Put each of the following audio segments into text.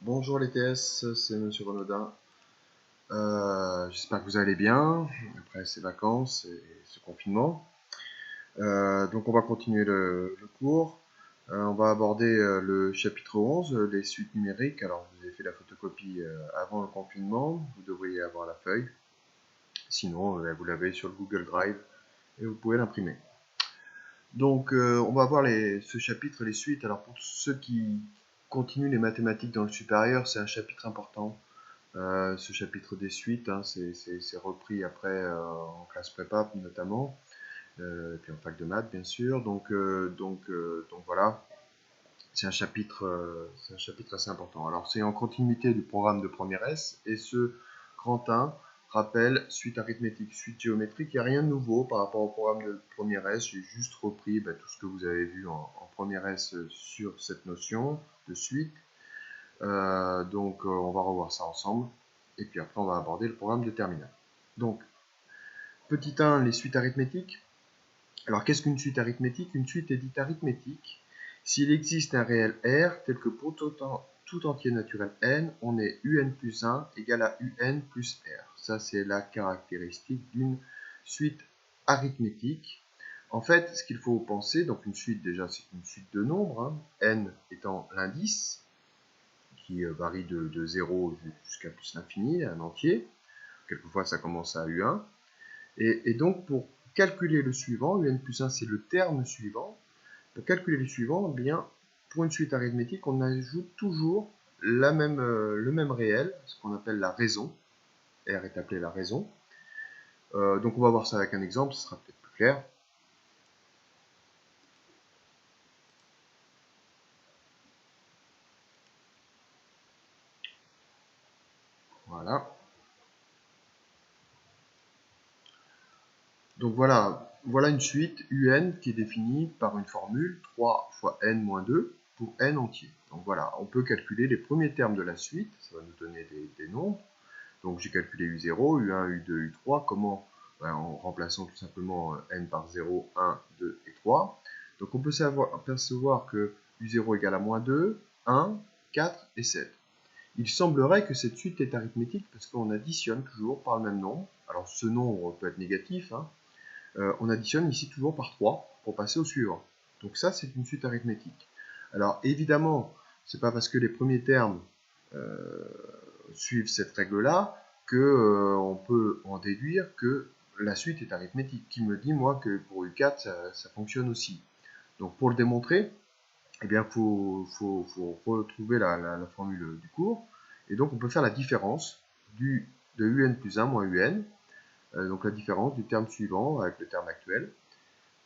Bonjour les TS, c'est Monsieur Renaudin. J'espère que vous allez bien après ces vacances et ce confinement. Donc on va continuer le cours. On va aborder le chapitre 11, les suites numériques. Alors vous avez fait la photocopie avant le confinement, vous devriez avoir la feuille. Sinon, vous l'avez sur le Google Drive et vous pouvez l'imprimer. Donc on va voir ce chapitre, les suites. Alors pour ceux qui continuent les mathématiques dans le supérieur, c'est un chapitre important. Ce chapitre des suites, hein, c'est repris après en classe prépa notamment, et puis en fac de maths bien sûr. Donc voilà, c'est un chapitre assez important. Alors c'est en continuité du programme de première S, et ce grand 1 rappelle suite arithmétique, suite géométrique. Il n'y a rien de nouveau par rapport au programme de première S, j'ai juste repris tout ce que vous avez vu en première S sur cette notion de suite. On va revoir ça ensemble. Et puis après, on va aborder le programme de terminale. Donc, petit 1, les suites arithmétiques. Alors, qu'est-ce qu'une suite arithmétique? Une suite est dite arithmétique s'il existe un réel R, tel que pour tout entier naturel n, on est un plus 1 égale à un plus r. Ça, c'est la caractéristique d'une suite arithmétique. En fait, ce qu'il faut penser, donc une suite, déjà, c'est une suite de nombres, hein, n étant l'indice, qui varie de 0 jusqu'à plus l'infini, un entier. Quelquefois, ça commence à U1. Et donc, pour calculer le suivant, UN plus 1, c'est le terme suivant. Pour calculer le suivant, eh bien, pour une suite arithmétique, on ajoute toujours le même réel, ce qu'on appelle la raison. R est appelé la raison. Donc, on va voir ça avec un exemple, ce sera peut-être plus clair. Voilà. Donc voilà une suite UN qui est définie par une formule 3 fois n moins 2 pour n entier. Donc voilà, on peut calculer les premiers termes de la suite, ça va nous donner des nombres. Donc j'ai calculé U0, U1, U2, U3, comment? En remplaçant tout simplement n par 0, 1, 2 et 3. Donc on peut apercevoir que U0 égale à moins 2, 1, 4 et 7. Il semblerait que cette suite est arithmétique parce qu'on additionne toujours par le même nombre. Alors ce nombre peut être négatif, hein. On additionne ici toujours par 3 pour passer au suivant. Donc ça, c'est une suite arithmétique. Alors évidemment, c'est pas parce que les premiers termes suivent cette règle-là que on peut en déduire que la suite est arithmétique. Qui me dit, moi, que pour U4, ça fonctionne aussi. Donc pour le démontrer, eh bien, faut retrouver la formule du cours. Et donc on peut faire la différence de UN plus 1 moins UN, donc la différence du terme suivant avec le terme actuel.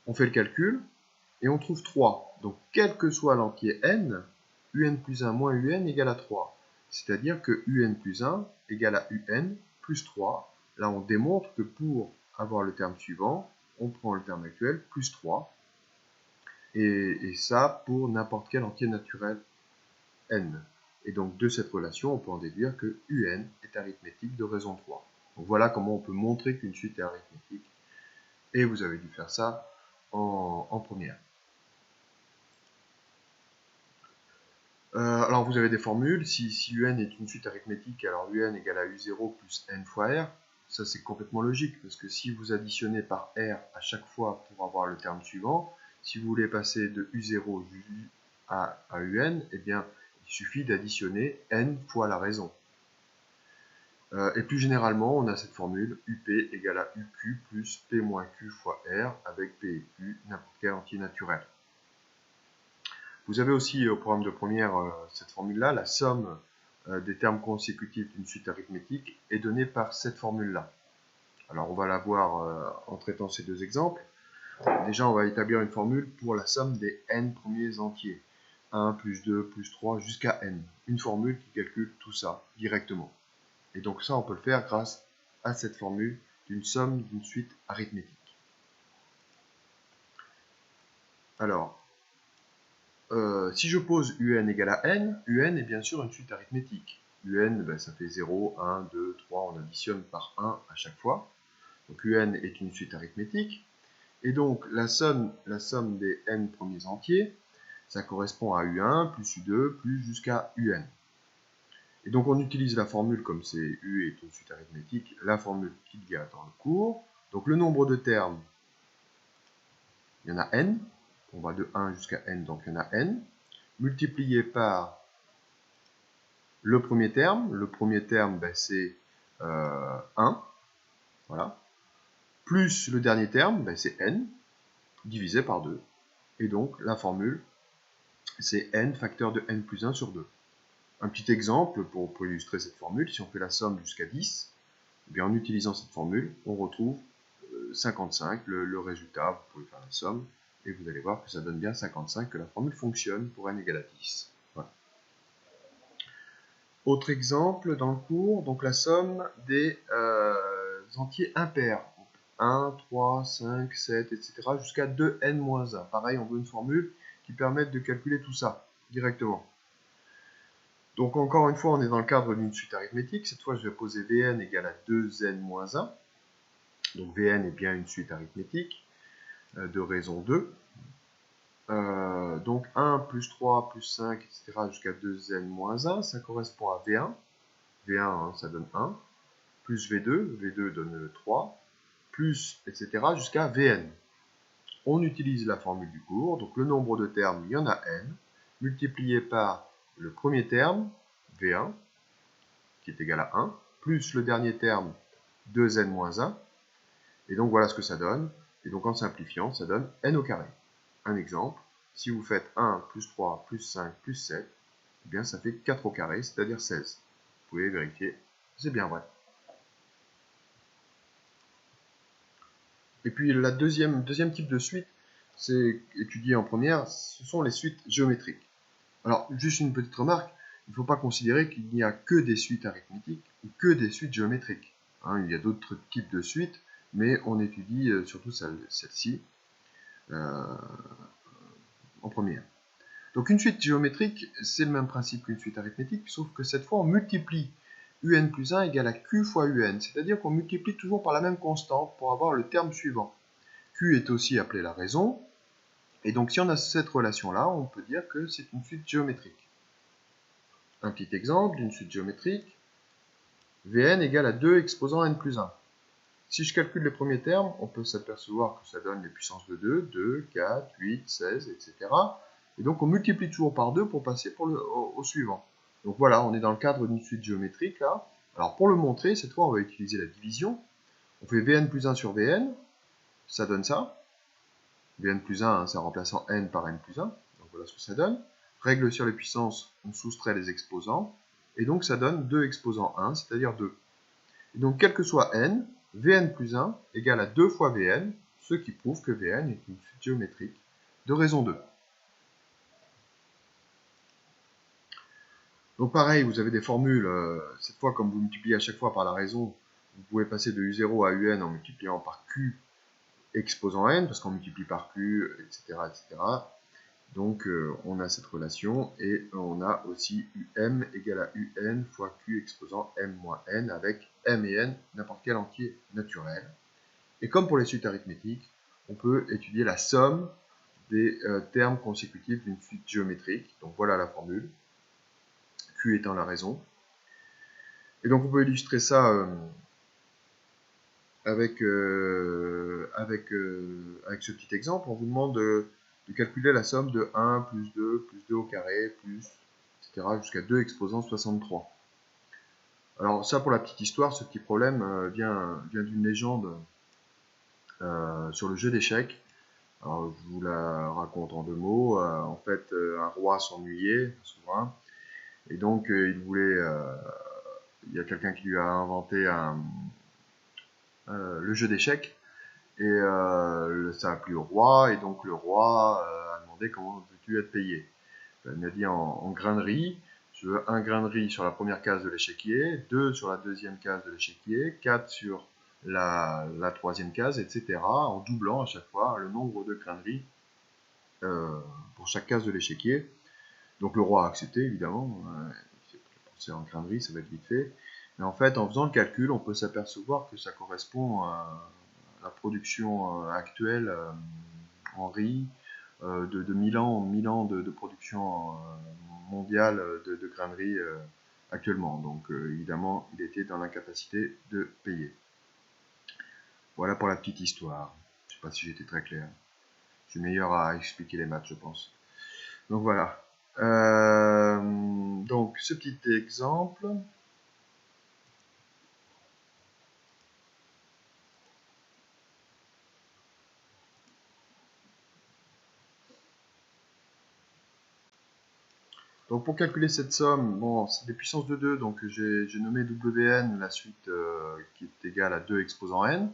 On fait le calcul et on trouve 3. Donc quel que soit l'entier n, un plus 1 moins un égale à 3. C'est-à-dire que un plus 1 égale à un plus 3. Là, on démontre que pour avoir le terme suivant, on prend le terme actuel plus 3. Et ça pour n'importe quel entier naturel n. Et donc de cette relation, on peut en déduire que un est arithmétique de raison 3. Donc voilà comment on peut montrer qu'une suite est arithmétique. Et vous avez dû faire ça en première. Alors vous avez des formules, si un est une suite arithmétique, alors un égale à u0 plus n fois r, ça c'est complètement logique, parce que si vous additionnez par r à chaque fois pour avoir le terme suivant, si vous voulez passer de u0 à un, eh bien il suffit d'additionner n fois la raison. Et plus généralement, on a cette formule up égale à uq plus p moins q fois r, avec p et q, n'importe quel entier naturel. Vous avez aussi au programme de première cette formule-là, la somme des termes consécutifs d'une suite arithmétique est donnée par cette formule-là. Alors on va la voir en traitant ces deux exemples. Déjà on va établir une formule pour la somme des n premiers entiers. 1 plus 2 plus 3 jusqu'à n. Une formule qui calcule tout ça directement. Et donc ça on peut le faire grâce à cette formule d'une somme d'une suite arithmétique. Alors, si je pose un égale à n, un est bien sûr une suite arithmétique. Un, ça fait 0, 1, 2, 3, on additionne par 1 à chaque fois. Donc un est une suite arithmétique. Et donc la somme des n premiers entiers, ça correspond à u1 plus u2 plus jusqu'à un. Et donc on utilise la formule, comme c'est U est une suite arithmétique, la formule qu'il y a dans le cours. Donc le nombre de termes, il y en a n, on va de 1 jusqu'à n, donc il y en a n, multiplié par le premier terme. Le premier terme, ben, c'est 1, voilà, plus le dernier terme, ben, c'est n, divisé par 2. Et donc la formule, c'est n facteur de n plus 1 sur 2. Un petit exemple pour illustrer cette formule, si on fait la somme jusqu'à 10, eh bien, en utilisant cette formule, on retrouve 55, le résultat, vous pouvez faire la somme, et vous allez voir que ça donne bien 55, que la formule fonctionne pour n égale à 10. Voilà. Autre exemple dans le cours, donc la somme des entiers impairs. 1, 3, 5, 7, etc. jusqu'à 2n-1. Pareil, on veut une formule qui permette de calculer tout ça directement. Donc encore une fois, on est dans le cadre d'une suite arithmétique. Cette fois, je vais poser Vn égale à 2n-1. Donc Vn est bien une suite arithmétique de raison 2. Donc 1 plus 3 plus 5, etc. jusqu'à 2n-1, ça correspond à V1. V1, hein, ça donne 1. Plus V2, V2 donne 3. Plus, etc. jusqu'à Vn. On utilise la formule du cours. Donc le nombre de termes, il y en a n, multiplié par le premier terme, V1, qui est égal à 1, plus le dernier terme, 2n-1. Et donc voilà ce que ça donne. Et donc en simplifiant, ça donne n au carré. Un exemple, si vous faites 1 plus 3 plus 5 plus 7, eh bien ça fait 4 au carré, c'est-à-dire 16. Vous pouvez vérifier, c'est bien vrai. Et puis le deuxième type de suite, c'est étudié en première, ce sont les suites géométriques. Alors, juste une petite remarque, il ne faut pas considérer qu'il n'y a que des suites arithmétiques ou que des suites géométriques. Hein, il y a d'autres types de suites, mais on étudie surtout celle-ci en première. Donc une suite géométrique, c'est le même principe qu'une suite arithmétique, sauf que cette fois on multiplie un plus 1 égale à q fois un, c'est-à-dire qu'on multiplie toujours par la même constante pour avoir le terme suivant. Q est aussi appelé la raison, et donc si on a cette relation-là, on peut dire que c'est une suite géométrique. Un petit exemple d'une suite géométrique, Vn égale à 2 exposant n plus 1. Si je calcule les premiers termes, on peut s'apercevoir que ça donne les puissances de 2, 2, 4, 8, 16, etc. Et donc on multiplie toujours par 2 pour passer au suivant. Donc voilà, on est dans le cadre d'une suite géométrique là. Alors pour le montrer, cette fois on va utiliser la division. On fait Vn plus 1 sur Vn, ça donne ça. Vn plus 1, hein, c'est en remplaçant n par n plus 1. Donc voilà ce que ça donne. Règle sur les puissances, on soustrait les exposants. Et donc ça donne 2 exposant 1, c'est-à-dire 2. Et donc quel que soit n, Vn plus 1 égale à 2 fois Vn, ce qui prouve que Vn est une suite géométrique de raison 2. Donc pareil, vous avez des formules, cette fois comme vous multipliez à chaque fois par la raison, vous pouvez passer de U0 à UN en multipliant par Q exposant n, parce qu'on multiplie par Q, etc. etc. Donc on a cette relation, et on a aussi UM égale à UN fois Q exposant M moins N, avec M et N, n'importe quel entier naturel. Et comme pour les suites arithmétiques, on peut étudier la somme des termes consécutifs d'une suite géométrique. Donc voilà la formule, Q étant la raison. Et donc on peut illustrer ça avec ce petit exemple. On vous demande de calculer la somme de 1 plus 2 au carré, plus, etc. jusqu'à 2 exposant 63. Alors ça, pour la petite histoire, ce petit problème vient d'une légende sur le jeu d'échecs. Alors, je vous la raconte en 2 mots. En fait, un roi s'ennuyait, un souverain, et donc il y a quelqu'un qui lui a inventé le jeu d'échecs, et ça a plu au roi, et donc le roi a demandé comment veux-tu être payé. Il a dit en grain de riz. Je veux un grain de riz sur la première case de l'échiquier, 2 sur la deuxième case de l'échiquier, 4 sur la troisième case, etc. en doublant à chaque fois le nombre de grains de riz pour chaque case de l'échiquier. Donc le roi a accepté, évidemment. Il s'est pensé en grains de riz, ça va être vite fait. Mais en fait, en faisant le calcul, on peut s'apercevoir que ça correspond à la production actuelle en riz de 1000 ans de production mondiale de grains de riz actuellement. Donc évidemment, il était dans l'incapacité de payer. Voilà pour la petite histoire. Je ne sais pas si j'étais très clair. Je suis meilleur à expliquer les maths, je pense. Donc voilà. Donc ce petit exemple. Donc pour calculer cette somme, bon, c'est des puissances de 2, donc j'ai nommé Wn la suite qui est égale à 2 exposant n.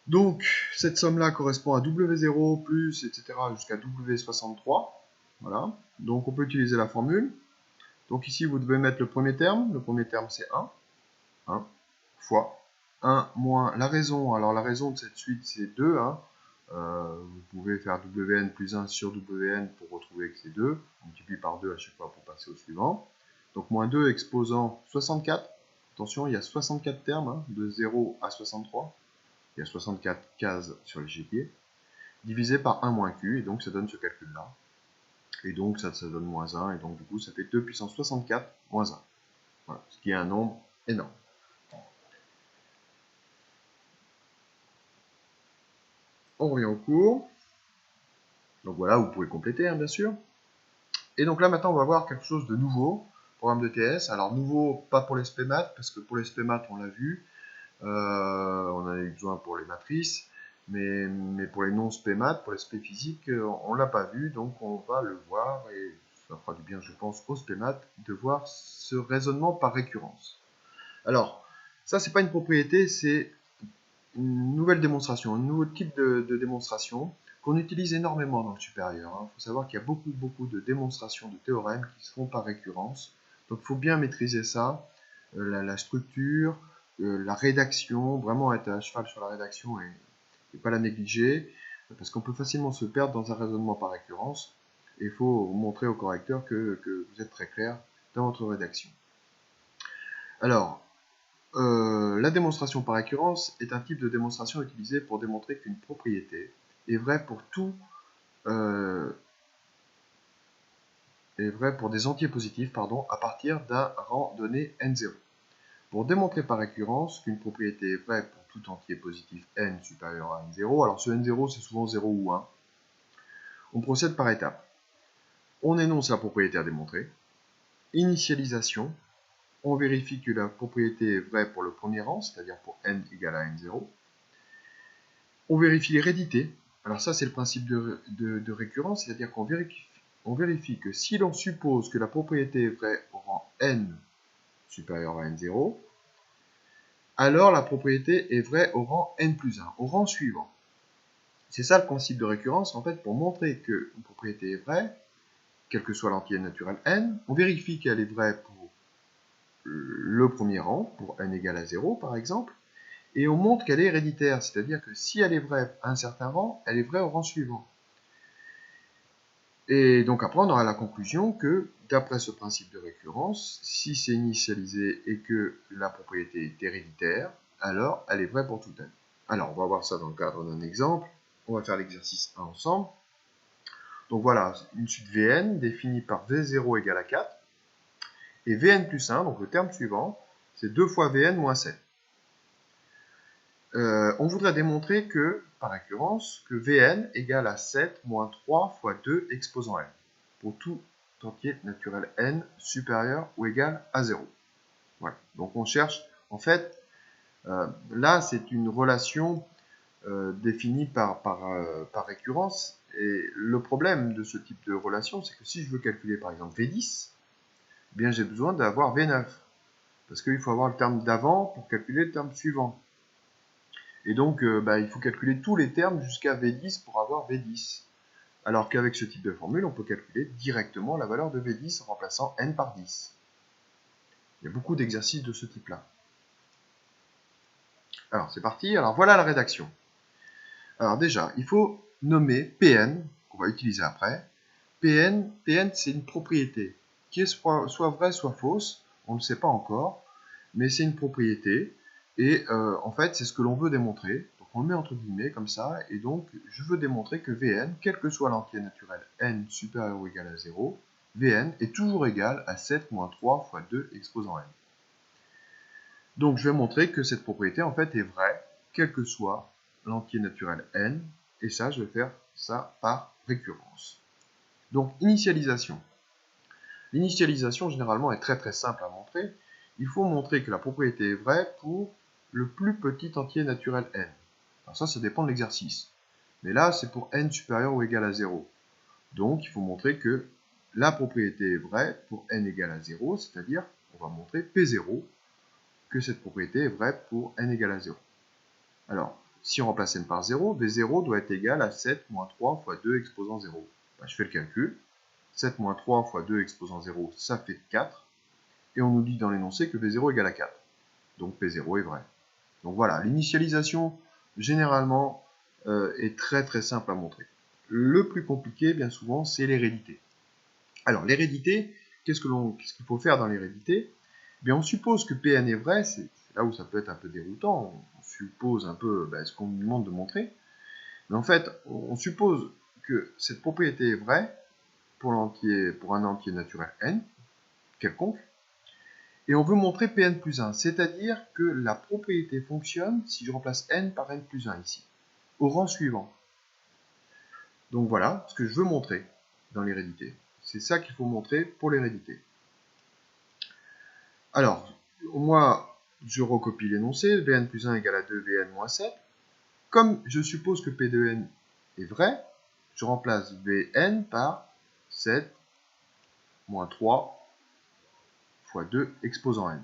Donc cette somme-là correspond à W0 plus, etc. jusqu'à W63. Voilà. Donc on peut utiliser la formule. Donc ici vous devez mettre le premier terme. Le premier terme c'est 1. 1 fois 1 moins la raison. Alors la raison de cette suite c'est 2. Hein. Vous pouvez faire Wn plus 1 sur Wn pour retrouver que c'est 2. On multiplie par 2 à chaque fois pour passer au suivant. Donc moins 2 exposant 64. Attention, il y a 64 termes, hein, de 0 à 63. Il y a 64 cases sur l'échiquier. Divisé par 1 moins Q, et donc ça donne ce calcul-là. Et donc ça donne moins 1, et donc du coup ça fait 2 puissance 64 moins 1. Voilà, ce qui est un nombre énorme. On revient au cours. Donc voilà, vous pouvez compléter, hein, bien sûr. Et donc là, maintenant, on va voir quelque chose de nouveau, programme de TS. Alors, nouveau, pas pour les SPMAT, parce que pour les SPMAT, on l'a vu. On en a eu besoin pour les matrices. Mais pour les non-SPMAT, pour les SP physiques, on ne l'a pas vu. Donc, on va le voir. Et ça fera du bien, je pense, aux SPMAT de voir ce raisonnement par récurrence. Alors, ça, c'est pas une propriété, c'est une nouvelle démonstration, un nouveau type de démonstration qu'on utilise énormément dans le supérieur. Il faut savoir qu'il y a beaucoup de démonstrations de théorèmes qui se font par récurrence. Donc il faut bien maîtriser ça, la structure, la rédaction, vraiment être à cheval sur la rédaction et pas la négliger, parce qu'on peut facilement se perdre dans un raisonnement par récurrence. Et il faut montrer au correcteur que vous êtes très clair dans votre rédaction. Alors, la démonstration par récurrence est un type de démonstration utilisé pour démontrer qu'une propriété est vraie pour des entiers positifs à partir d'un rang donné n0. Pour démontrer par récurrence qu'une propriété est vraie pour tout entier positif n supérieur à n0, alors ce n0 c'est souvent 0 ou 1, on procède par étapes. On énonce la propriété à démontrer, initialisation, on vérifie que la propriété est vraie pour le premier rang, c'est-à-dire pour n égale à n0. On vérifie l'hérédité. Alors ça, c'est le principe de récurrence, c'est-à-dire qu'on vérifie que si l'on suppose que la propriété est vraie au rang n supérieur à n0, alors la propriété est vraie au rang n plus 1, au rang suivant. C'est ça le principe de récurrence, en fait, pour montrer qu'une propriété est vraie, quel que soit l'entier naturel n, on vérifie qu'elle est vraie pour le premier rang, pour n égale à 0 par exemple, et on montre qu'elle est héréditaire, c'est-à-dire que si elle est vraie à un certain rang, elle est vraie au rang suivant. Et donc après, on aura la conclusion que, d'après ce principe de récurrence, si c'est initialisé et que la propriété est héréditaire, alors elle est vraie pour tout n. Alors, on va voir ça dans le cadre d'un exemple. On va faire l'exercice 1 ensemble. Donc voilà, une suite Vn définie par V0 égale à 4. Et Vn plus 1, donc le terme suivant, c'est 2 fois Vn moins 7. On voudrait démontrer que, par récurrence, que Vn égale à 7 moins 3 fois 2 exposant n, pour tout entier naturel n supérieur ou égal à 0. Voilà. Donc on cherche, en fait, là c'est une relation définie par récurrence, et le problème de ce type de relation, c'est que si je veux calculer par exemple V10, eh bien j'ai besoin d'avoir V9, parce qu'il faut avoir le terme d'avant pour calculer le terme suivant. Et donc, il faut calculer tous les termes jusqu'à V10 pour avoir V10. Alors qu'avec ce type de formule, on peut calculer directement la valeur de V10 en remplaçant n par 10. Il y a beaucoup d'exercices de ce type-là. Alors, c'est parti. Alors, voilà la rédaction. Alors déjà, il faut nommer Pn, qu'on va utiliser après. Pn c'est une propriété qui est soit vraie, soit fausse. On ne le sait pas encore, mais c'est une propriété. Et en fait, c'est ce que l'on veut démontrer. Donc on le met entre guillemets comme ça. Et donc, je veux démontrer que Vn, quel que soit l'entier naturel n supérieur ou égal à 0, Vn est toujours égal à 7 moins 3 fois 2 exposant n. Donc je vais montrer que cette propriété en fait est vraie, quel que soit l'entier naturel n, et ça je vais faire ça par récurrence. Donc initialisation. L'initialisation généralement est très simple à montrer. Il faut montrer que la propriété est vraie pour le plus petit entier naturel n. Alors ça dépend de l'exercice. Mais là c'est pour n supérieur ou égal à 0. Donc il faut montrer que la propriété est vraie pour n égale à 0, c'est-à-dire on va montrer P0, que cette propriété est vraie pour n égale à 0. Alors, si on remplace n par 0, V0 doit être égal à 7 moins 3 fois 2 exposant 0. Ben, je fais le calcul. 7 moins 3 fois 2 exposant 0, ça fait 4. Et on nous dit dans l'énoncé que V0 égale à 4. Donc P0 est vrai. Donc voilà, l'initialisation, généralement, est très simple à montrer. Le plus compliqué, bien souvent, c'est l'hérédité. Alors, l'hérédité, qu'est-ce qu'il faut faire dans l'hérédité? Bien, on suppose que Pn est vrai, c'est là où ça peut être un peu déroutant, on suppose un peu ce qu'on nous demande de montrer, mais en fait, on suppose que cette propriété est vraie pour un entier naturel n, quelconque, et on veut montrer Pn plus 1, c'est-à-dire que la propriété fonctionne si je remplace n par n plus 1 ici, au rang suivant. Donc voilà ce que je veux montrer dans l'hérédité. C'est ça qu'il faut montrer pour l'hérédité. Alors, moi, je recopie l'énoncé, Vn plus 1 égale à 2 Vn moins 7. Comme je suppose que P de n est vrai, je remplace Vn par 7 moins 3 fois 2 exposant n.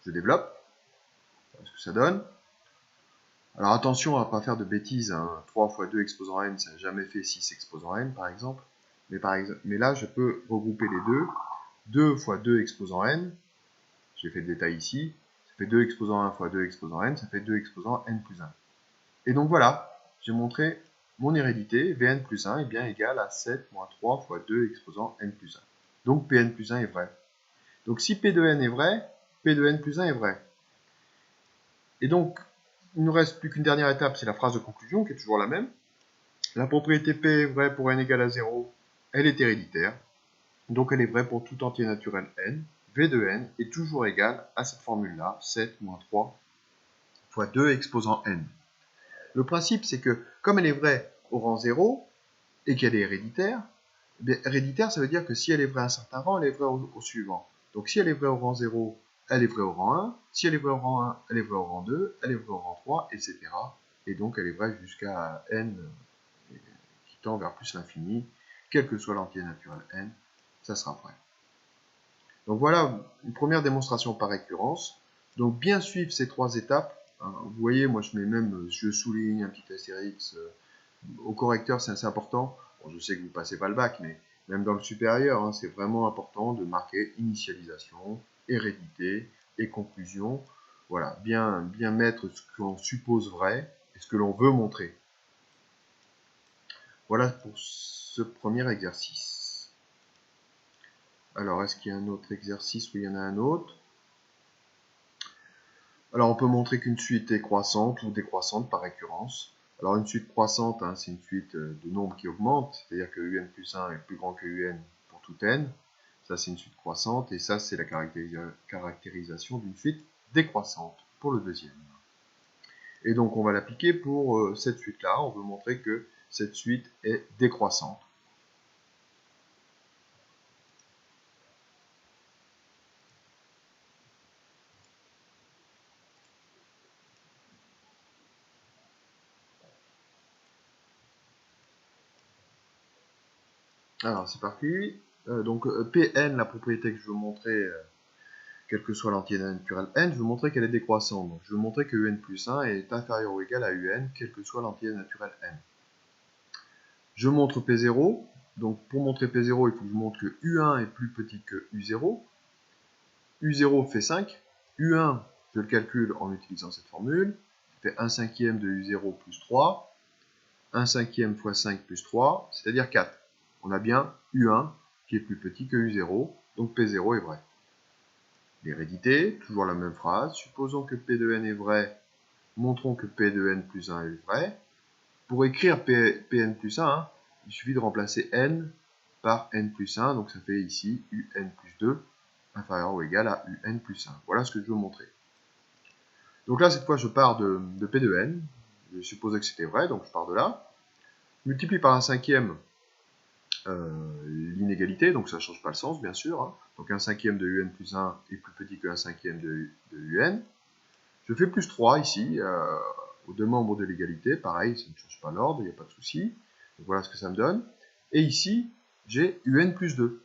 Je développe, voilà ce que ça donne. Alors attention à ne pas faire de bêtises, hein. 3 fois 2 exposant n, ça n'a jamais fait 6 exposant n, par exemple. Mais là, je peux regrouper les deux. 2 fois 2 exposant n, j'ai fait le détail ici, ça fait 2 exposant 1 fois 2 exposant n, ça fait 2 exposant n plus 1. Et donc voilà, j'ai montré mon hérédité, Vn plus 1 est bien égal à 7 moins 3 fois 2 exposant n plus 1. Donc Pn plus 1 est vrai. Donc si P de n est vrai, P de n plus 1 est vrai. Et donc, il ne nous reste plus qu'une dernière étape, c'est la phrase de conclusion, qui est toujours la même. La propriété P est vraie pour n égale à 0, elle est héréditaire. Donc elle est vraie pour tout entier naturel n. V de n est toujours égal à cette formule-là, 7 moins 3 fois 2 exposant n. Le principe, c'est que, comme elle est vraie au rang 0, et qu'elle est héréditaire, eh bien, héréditaire, ça veut dire que si elle est vraie à un certain rang, elle est vraie au suivant. Donc si elle est vraie au rang 0, elle est vraie au rang 1. Si elle est vraie au rang 1, elle est vraie au rang 2, elle est vraie au rang 3, etc. Et donc elle est vraie jusqu'à n qui tend vers plus l'infini, quel que soit l'entier naturel n, ça sera vrai. Donc voilà une première démonstration par récurrence. Donc bien suivre ces trois étapes. Vous voyez, moi je souligne un petit astérix. Au correcteur, c'est assez important. Bon, je sais que vous ne passez pas le bac, mais même dans le supérieur, c'est vraiment important de marquer initialisation, hérédité et conclusion. Voilà, bien mettre ce que l'on suppose vrai et ce que l'on veut montrer. Voilà pour ce premier exercice. Alors, est-ce qu'il y a un autre exercice? Oui, il y en a un autre. Alors, on peut montrer qu'une suite est croissante ou décroissante par récurrence. Alors, une suite croissante, c'est une suite de nombres qui augmentent, c'est-à-dire que un plus 1 est plus grand que un pour tout n. Ça, c'est une suite croissante, et ça, c'est la caractérisation d'une suite décroissante pour le deuxième. Et donc, on va l'appliquer pour cette suite-là. On veut montrer que cette suite est décroissante. Alors, c'est parti. Donc, Pn, la propriété que je veux montrer, quel que soit l'entier naturel n, je veux montrer qu'elle est décroissante. Donc, je veux montrer que un plus 1 est inférieur ou égal à un, quel que soit l'entier naturel n. Je montre P0. Donc, pour montrer P0, il faut que je montre que U1 est plus petit que U0. U0 fait 5. U1, je le calcule en utilisant cette formule. Ça fait 1 cinquième de U0 plus 3. 1 cinquième fois 5 plus 3, c'est-à-dire 4. On a bien U1 qui est plus petit que U0, donc P0 est vrai. L'hérédité, toujours la même phrase. Supposons que P de n est vrai, montrons que P de n plus 1 est vrai. Pour écrire Pn plus 1, il suffit de remplacer n par n plus 1, donc ça fait ici un plus 2 inférieur ou égal à un plus 1. Voilà ce que je veux montrer. Donc là, cette fois, je pars de P de n, je supposais que c'était vrai, donc je pars de là. Je multiplie par un cinquième l'inégalité, donc ça ne change pas le sens, bien sûr. Hein. Donc un cinquième de un plus 1 est plus petit que un cinquième de un. Je fais plus 3 ici, aux deux membres de l'égalité, pareil, ça ne change pas l'ordre, il n'y a pas de souci. Donc voilà ce que ça me donne. Et ici, j'ai un plus 2.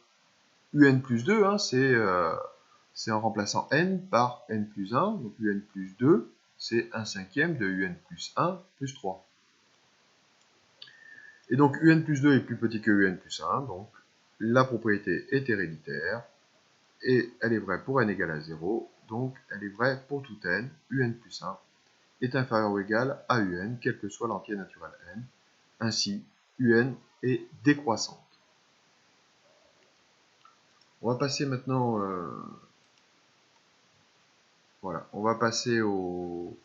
Un plus 2, hein, c'est en remplaçant n par n plus 1, donc un plus 2, c'est un cinquième de un plus 1 plus 3. Et donc un plus 2 est plus petit que un plus 1, donc la propriété est héréditaire, et elle est vraie pour n égale à 0, donc elle est vraie pour tout n, un plus 1 est inférieur ou égal à un, quel que soit l'entier naturel n. Ainsi, un est décroissante. On va passer maintenant, voilà, on va passer aux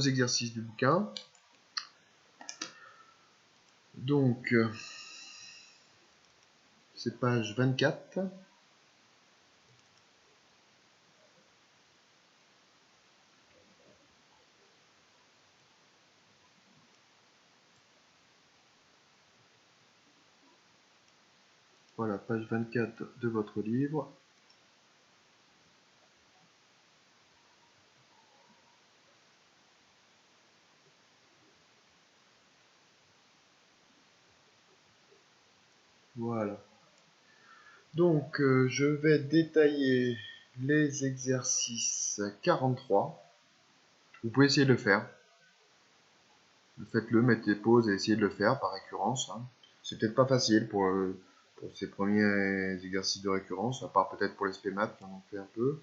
exercices du bouquin. Donc, c'est page 24. Voilà, page 24 de votre livre. Voilà. Donc, je vais détailler les exercices 43. Vous pouvez essayer de le faire. Faites-le, mettez pause et essayez de le faire par récurrence. Hein. C'est peut-être pas facile pour ces premiers exercices de récurrence, à part peut-être pour les SPMAT qui en ont fait un peu.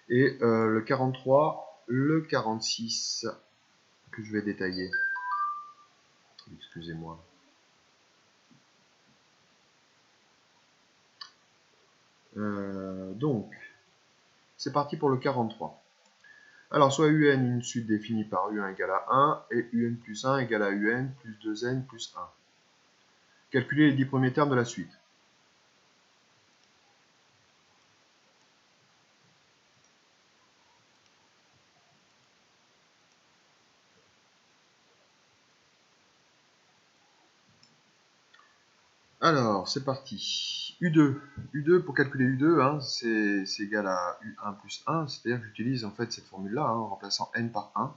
Et le 43, le 46 que je vais détailler. Excusez-moi. Donc, c'est parti pour le 43. Alors, soit un une suite définie par un égale à 1 et un plus 1 égale à un plus 2n plus 1. Calculez les 10 premiers termes de la suite. Alors, c'est parti. U2, pour calculer U2, hein, c'est égal à U1 plus 1, c'est-à-dire que j'utilise en fait cette formule-là, hein, en remplaçant n par 1.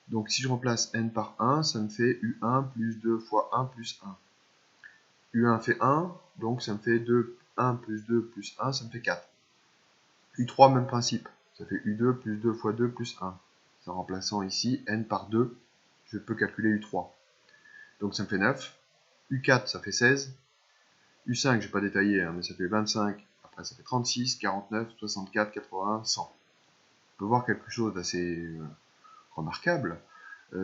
Donc si je remplace n par 1, ça me fait U1 plus 2 fois 1 plus 1. U1 fait 1, donc ça me fait 2, 1 plus 2 plus 1, ça me fait 4. U3, même principe, ça fait U2 plus 2 fois 2 plus 1. En remplaçant ici n par 2, je peux calculer U3. Donc ça me fait 9. U4, ça fait 16. U5, je n'ai pas détaillé, hein, mais ça fait 25, après ça fait 36, 49, 64, 81, 100. On peut voir quelque chose d'assez remarquable,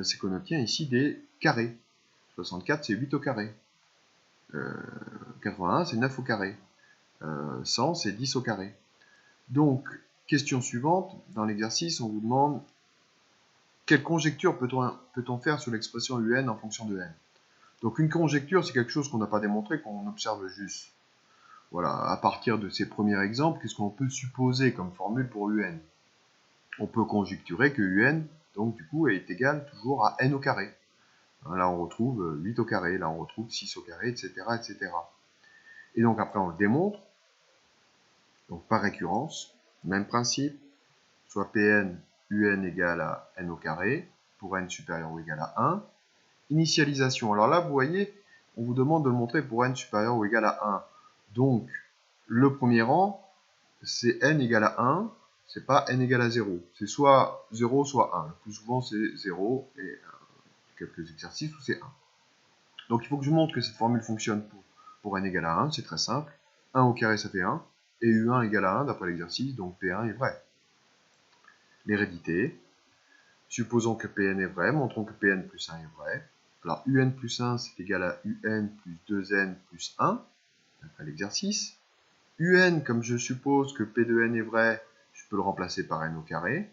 c'est qu'on obtient ici des carrés. 64, c'est 8 au carré. 81, c'est 9 au carré. 100, c'est 10 au carré. Donc, question suivante, dans l'exercice, on vous demande quelle conjecture peut-on faire sur l'expression un en fonction de n. Donc une conjecture, c'est quelque chose qu'on n'a pas démontré, qu'on observe juste. Voilà, à partir de ces premiers exemples, qu'est-ce qu'on peut supposer comme formule pour un? On peut conjecturer que un, donc du coup, est égal toujours à n au carré. Là, on retrouve 8 au carré, là, on retrouve 6 au carré, etc., etc. Et donc après, on le démontre, donc par récurrence, même principe, soit Pn, un égale à n au carré, pour n supérieur ou égal à 1. Initialisation, alors là, vous voyez, on vous demande de le montrer pour n supérieur ou égal à 1. Donc, le premier rang, c'est n égale à 1, c'est pas n égale à 0. C'est soit 0, soit 1. Le plus souvent, c'est 0, et quelques exercices où c'est 1. Donc, il faut que je montre que cette formule fonctionne pour n égale à 1, c'est très simple. 1 au carré, ça fait 1, et U1 égale à 1 d'après l'exercice, donc P1 est vrai. L'hérédité, supposons que Pn est vrai, montrons que Pn plus 1 est vrai. Alors, un plus 1, c'est égal à un plus 2n plus 1, d'après l'exercice. Un, comme je suppose que P de n est vrai, je peux le remplacer par n au carré.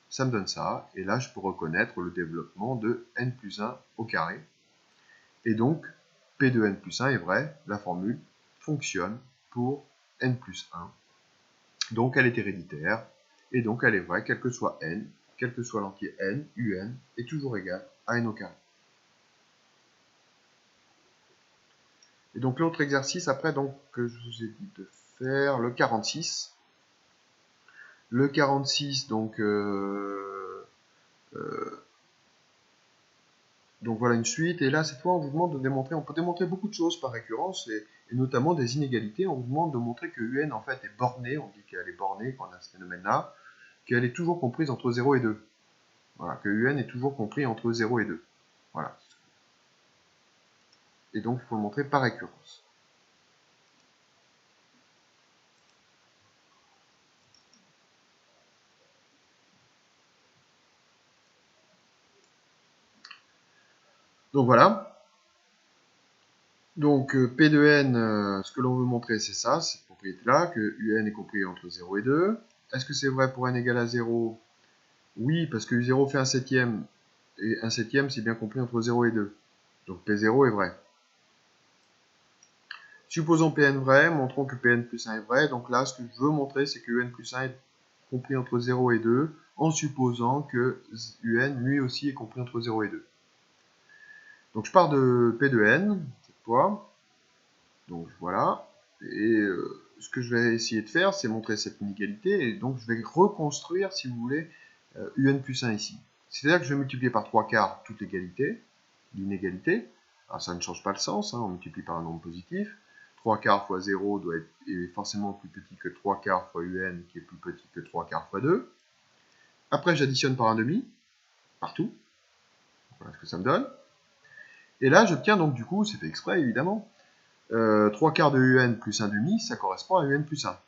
Ça me donne ça, et là, je peux reconnaître le développement de n plus 1 au carré. Et donc, P de n plus 1 est vrai, la formule fonctionne pour n plus 1. Donc elle est héréditaire, et donc elle est vraie, quel que soit n, quel que soit l'entier n, un est toujours égal à n au carré. Et donc l'autre exercice après, donc, que je vous ai dit de faire, le 46. Le 46, donc voilà une suite, et là cette fois on vous demande de démontrer, on peut démontrer beaucoup de choses par récurrence, et notamment des inégalités. On vous demande de montrer que un en fait est bornée, on dit qu'elle est bornée quand on a ce phénomène-là, qu'elle est toujours comprise entre 0 et 2. Voilà, que un est toujours compris entre 0 et 2. Voilà. Et donc il faut le montrer par récurrence. Donc voilà. Donc P de n, ce que l'on veut montrer, c'est ça, cette propriété-là, que un est compris entre 0 et 2. Est-ce que c'est vrai pour n égale à 0? Oui, parce que U0 fait un septième, et un septième, c'est bien compris entre 0 et 2. Donc P0 est vrai. Supposons Pn vrai, montrons que Pn plus 1 est vrai. Donc là, ce que je veux montrer, c'est que Un plus 1 est compris entre 0 et 2, en supposant que Un, lui aussi, est compris entre 0 et 2. Donc je pars de P de n, cette fois. Donc voilà. Et ce que je vais essayer de faire, c'est montrer cette inégalité. Et donc je vais reconstruire, si vous voulez, Un plus 1 ici. C'est-à-dire que je vais multiplier par 3 quarts toute l'inégalité. Alors ça ne change pas le sens, hein, on multiplie par un nombre positif. 3 quarts fois 0 doit être forcément plus petit que 3 quarts fois un, qui est plus petit que 3 quarts fois 2. Après, j'additionne par un demi, partout. Voilà ce que ça me donne. Et là, j'obtiens donc du coup, c'est fait exprès évidemment, 3 quarts de un plus 1 demi, ça correspond à un plus 1.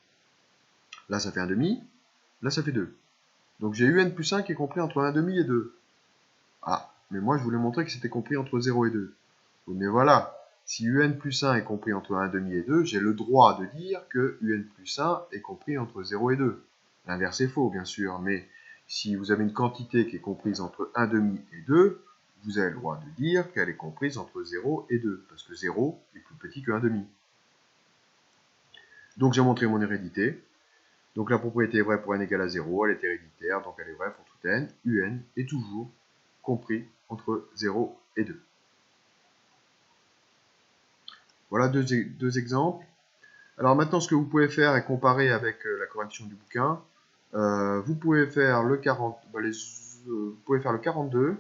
Là, ça fait un demi, là, ça fait 2. Donc j'ai un plus 1 qui est compris entre 1 demi et 2. Ah, mais moi, je voulais montrer que c'était compris entre 0 et 2. Mais voilà, si un plus 1 est compris entre 1 demi et 2, j'ai le droit de dire que un plus 1 est compris entre 0 et 2. L'inverse est faux, bien sûr, mais si vous avez une quantité qui est comprise entre 1 demi et 2, vous avez le droit de dire qu'elle est comprise entre 0 et 2, parce que 0 est plus petit que 1 demi. Donc j'ai montré mon hérédité. Donc la propriété est vraie pour n égale à 0, elle est héréditaire, donc elle est vraie pour tout n. Un est toujours compris entre 0 et 2. Voilà deux exemples. Alors maintenant, ce que vous pouvez faire est comparer avec la correction du bouquin. Vous pouvez faire le 40, vous pouvez faire le 42,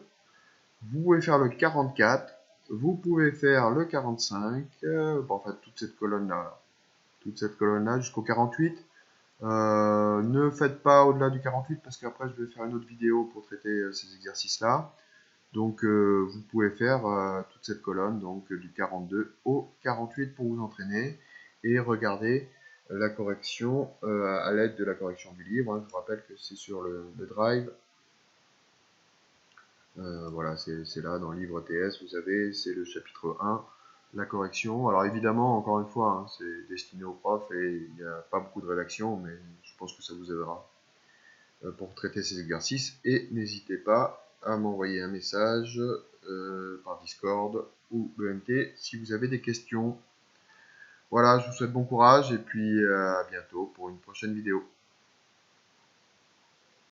vous pouvez faire le 44, vous pouvez faire le 45, en fait toute cette colonne-là jusqu'au 48. Ne faites pas au-delà du 48 parce qu'après je vais faire une autre vidéo pour traiter ces exercices-là. Donc vous pouvez faire toute cette colonne, donc du 42 au 48 pour vous entraîner et regarder la correction à l'aide de la correction du livre. Hein. Je vous rappelle que c'est sur le Drive. Voilà, c'est là dans le livre TS, vous avez, c'est le chapitre 1, la correction. Alors évidemment, encore une fois, hein, c'est destiné aux profs et il n'y a pas beaucoup de rédaction, mais je pense que ça vous aidera pour traiter ces exercices. Et n'hésitez pas à m'envoyer un message par Discord ou EMT si vous avez des questions. Voilà, je vous souhaite bon courage et puis à bientôt pour une prochaine vidéo.